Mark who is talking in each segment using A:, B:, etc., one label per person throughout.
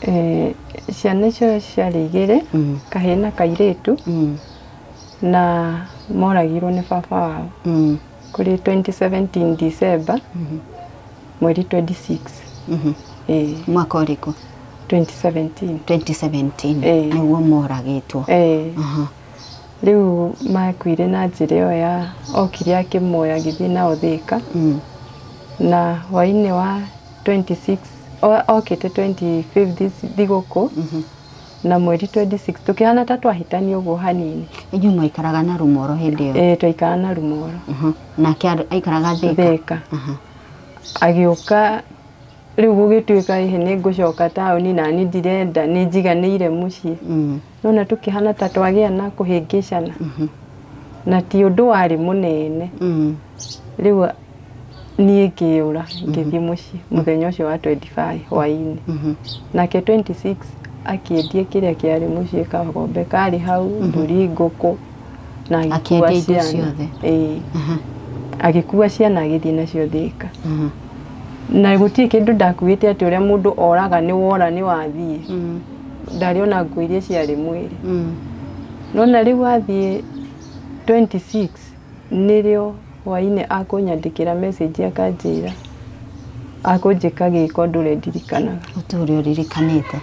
A: ciana icio ciarĩ igĩrĩ, kahĩĩ na kairĩtu, na moragirwo nĩ baba wao kũrĩ 2017 December mweri 26.
B: Mwaka ũrĩkũ?
A: 2017
B: nĩguo moragĩtwo.
A: Rĩu makuire na njĩra ĩyo ya okire akĩmoya agĩthiĩ nao Thika, na hwaĩ-inĩ wa 26 okĩte 25 thigũkũ, na mweri 26 tukihana ta twahitania ũguo hanini.
B: Inyuĩ mwaikaraga na Rumoro hĩndĩ ĩyo?
A: Twaikaraga na Rumoro.
B: Nake aikaraga Thika?
A: Agĩũka rĩu gũgĩtuĩka nĩ ngũcoka taũni na niĩ ndirenda, nĩ njiganĩire mũciĩ. Nona tukihana ta twagĩa na kũhĩngĩcana, na ti ũndũ warĩ mũnene. Rĩu niĩ ngĩũra ngĩthiĩ mũciĩ mũthenya ũcio wa 25 hwaĩ-inĩ. Nake 26 akĩendia kĩrĩa kĩarĩ mũciĩ, kagombe karĩ hau, mbũri, ngũkũ, na agĩkua ciana. Agĩkua ciana agĩthiĩ nacio Thika. Na gũtirĩ kĩndũ ndakuĩte atĩ ũrĩa mũndũ oraga nĩ wora nĩ wathiĩ. Ndarĩ ona nguo iria ciarĩ mwĩrĩ. Nona rĩu athiĩ 26 nĩrĩo hwaĩ-inĩ akũnyandĩkĩra message akanjĩra akũnjĩka gĩko ndũrendirikanaga.
B: Ũtũre ũririkanĩte?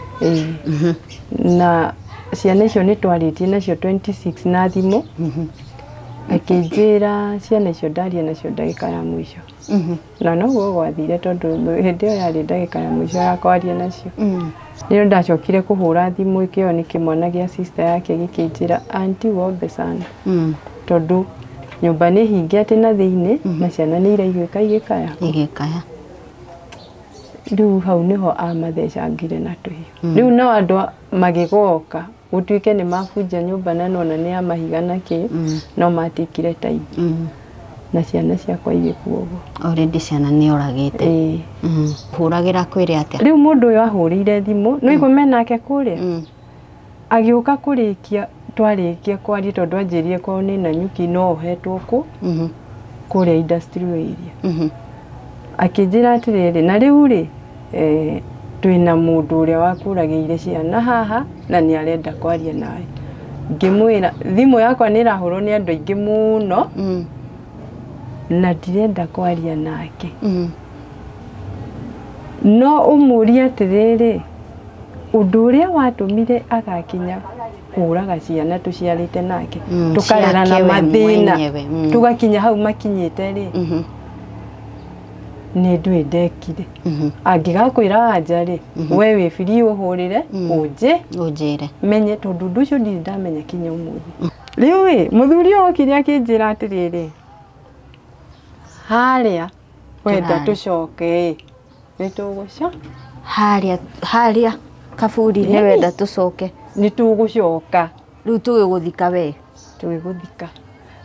A: Na ciana icio nĩ twarĩtie nacio 26 na thimũ, akĩnjĩra ciana icio ndaria nacio ndagĩka ya mũico. Na noguo gwathire tondũ hĩndĩ ĩyo yarĩ ndagĩka ya mũico ya kwaria nacio. Nĩyo ndacokire kũhũra thimũ, kĩo nĩ kĩmwana gĩa sister yake gĩkĩnjĩra anti wombe sana, tondũ nyũmba nĩ hinge atĩ na thĩinĩ na ciana nĩ iraiguĩka igĩkaya. Rĩu hau nĩho amathecangire na tũhiũ. Rĩu no andũ magĩgoka gũtuĩke nĩ mabunja nyũmba na nona nĩ ya mahiga na kĩ, no matikire taingĩ. Na ciana ciakwa igĩkua ũguo.
B: Already ciana nĩ oragĩte. Hũragĩra kwĩrĩ atĩa?
A: Rĩu mũndũ ũyũ ahũrĩire thimũ, no igwe menake kũrĩa. Agĩũka kũrĩkia, twarĩkia kwaria tondũ anjĩrire kwao nĩ Nanyuki no ohetwo kũrĩa industrial area. Akĩnjĩra atĩrĩrĩ, na rĩu rĩ, twĩna mũndũ ũrĩa wakũragĩire ciana haha na nĩ arenda kwaria nawe. Ngĩmwĩra thimũ yakwa nĩ ĩrahũrwo nĩ andũ aingĩ mũno na ndirenda kwaria nake. No ũmũrie atĩrĩrĩ, ũndũ ũrĩa watũmire agakinya kũraga ciana tũciarĩte nake, tũkarera na mathĩna, tũgakinya hau makinyĩte rĩ, nĩ ndũĩ ndekire. Angĩgakwĩra anja rĩ, we wĩ free ũhũrĩre ũnjĩre menye, tondũ ũndũ ũcio ndirĩ ndamenya kinya ũmũthĩ. Rĩu ĩ, mũthuri ũyũ okire akĩnjĩra atĩrĩrĩ, harĩa wenda tũcoke nĩ tũgũcoka.
B: Harĩa kaburi-inĩ wenda tũcoke?
A: Nĩ tũgũcoka.
B: Rĩu tũgĩgũthika we?
A: Tũgĩgũthika.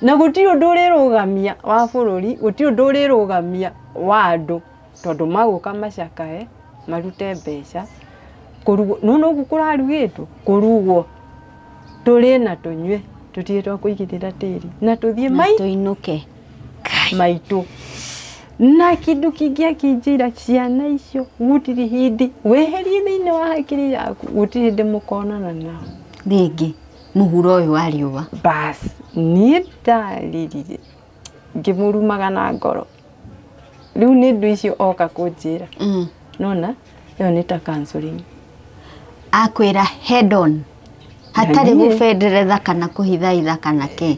A: Na gũtirĩ ũndũ ũrĩrũgamia wa bũrũri, gũtirĩ ũndũ ũrĩrũgamia wa andũ, tondũ magũka macakae marute mbeca kũrugwo. No ũguo kũrarugĩtwo kũrugwo, tũrĩ na tũnyue, tũtirĩ twa kũigĩrĩra tĩri na tũthiĩ
B: tũinũke
A: maitũ. Na kĩndũ kĩngĩ akĩnjĩra, ciana icio gũtirĩ hĩndĩ weherie thĩinĩ wa hakiri yaku, gũtirĩ hĩndĩ mũkonana nao
B: rĩngĩ mũhuro ũyũ wa riũa.
A: Bas niĩ ndarĩrire ngĩmũrumaga na ngoro. Rĩu nĩ ndũ icio oka kũnjĩra. Nona ĩyo nĩ ta counseling.
B: Akwĩra head on, hatarĩ gũbenderetha kana kũhithaitha kana kĩ?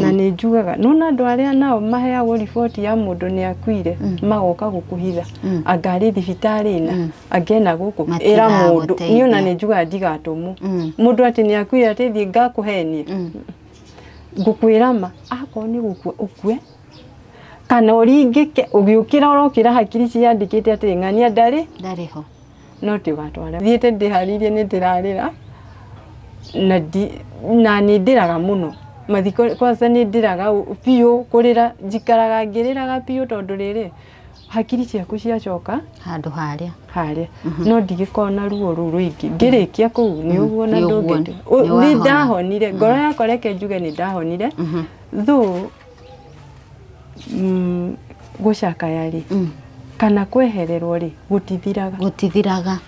A: Na nĩ njugaga nona andũ arĩa nao maheagwo riboti ya mũndũ nĩ akuire, magoka gũkũhitha, angarĩ thibitarĩ na angena gũkũ ĩra mũndũ. Niĩ ona nĩ njugaga ndigatũmwo mũndũ atĩ nĩ akuire atĩ thiĩ ngakũhenie. Ngũkwĩra ma akorwo nĩ gũkua ũkue, kana ũringĩke ũgĩũkĩra ũrokĩra hakiri ciandĩkĩte atĩ ng'ania ndarĩ ho, no tiũgatwara. Thiĩte ndĩharĩirie nĩ ndĩrarĩra na nĩ ndĩraga mũno. Mathiko kwanza nĩ ndĩraga biũ, kũrĩra njikaraga ngĩrĩraga biũ, tondũ rĩrĩ hakiri ciaku ciacoka
B: handũ harĩa.
A: No ndigĩkona ruo rũu rũingĩ ngĩrĩkia kũu nĩ ũguo na ndũngĩte. Nĩ ndahonire, ngoro yakwa reke njuge nĩ ndahonire, though gũcakaya rĩ kana kwehererwo rĩ gũtithiraga.